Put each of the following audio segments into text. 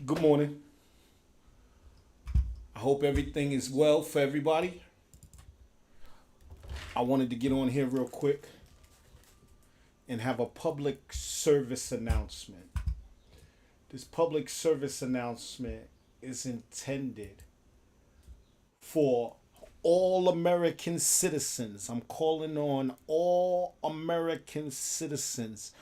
Good morning. I hope everything is well for everybody. I wanted to get on here real quick and have a public service announcement. This public service announcement is intended for all American citizens. I'm calling on all American citizens,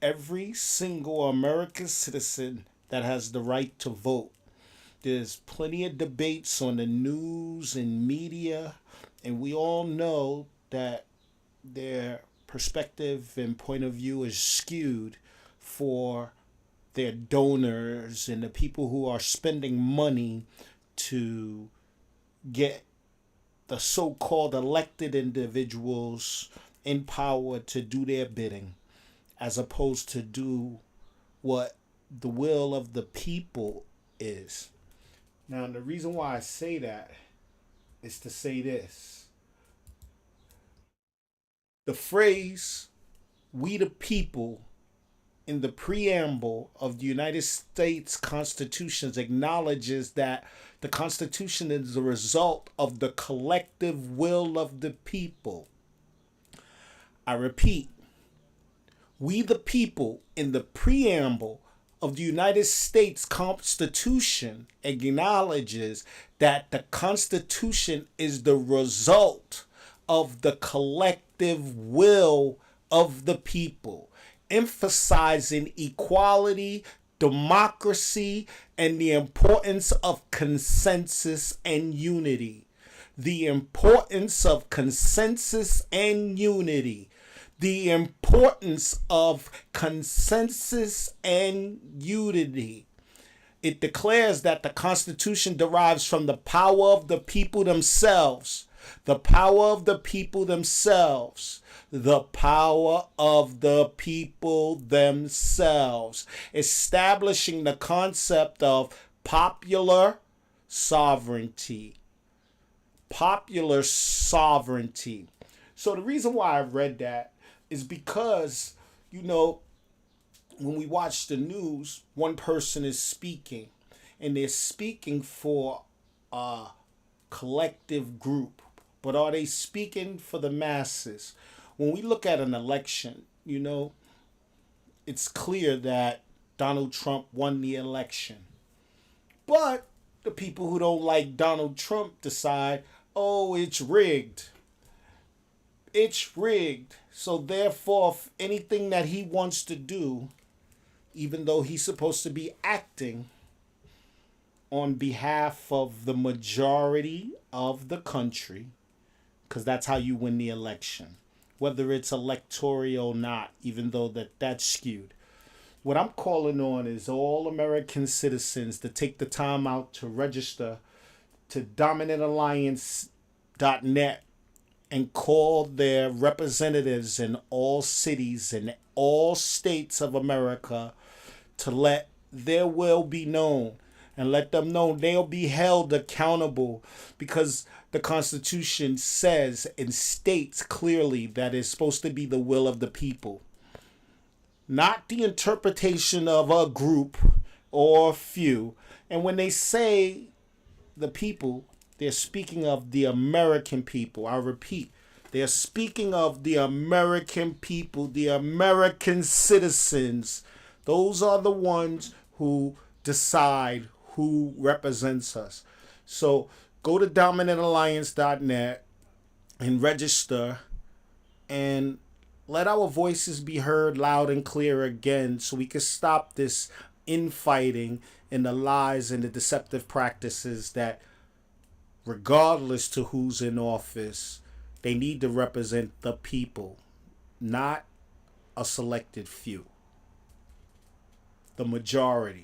every single American citizen that has the right to vote. There's plenty of debates on the news and media, and we all know that their perspective and point of view is skewed for their donors and the people who are spending money to get the so called elected individuals in power to do their bidding, as opposed to do what the will of the people is. Now, the reason why I say that is to say this: the phrase, we the people, in the preamble of the United States Constitution acknowledges that the Constitution is the result of the collective will of the people. I repeat, we the people, in the preamble of the United States Constitution, acknowledges that the Constitution is the result of the collective will of the people, emphasizing equality, democracy, and the importance of consensus and unity. The importance of consensus and unity. The importance of consensus and unity. It declares that the Constitution derives from the power of the people themselves. The power of the people themselves. The power of the people themselves. Establishing the concept of popular sovereignty. Popular sovereignty. So the reason why I read that is because, when we watch the news, one person is speaking, and they're speaking for a collective group. But are they speaking for the masses? When we look at an election, it's clear that Donald Trump won the election. But the people who don't like Donald Trump decide, oh, it's rigged. It's rigged. So therefore, anything that he wants to do, even though he's supposed to be acting on behalf of the majority of the country, because that's how you win the election, whether it's electoral or not, even though that's skewed. What I'm calling on is all American citizens to take the time out to register to dominantalliance.net and call their representatives in all cities and all states of America to let their will be known and let them know they'll be held accountable, because the Constitution says and states clearly that it's supposed to be the will of the people, not the interpretation of a group or a few. And when they say the people, they're speaking of the American people. I repeat, they're speaking of the American people, the American citizens. Those are the ones who decide who represents us. So go to dominantalliance.net and register and let our voices be heard loud and clear again, so we can stop this infighting and the lies and the deceptive practices that, regardless to who's in office, they need to represent the people, not a selected few, the majority.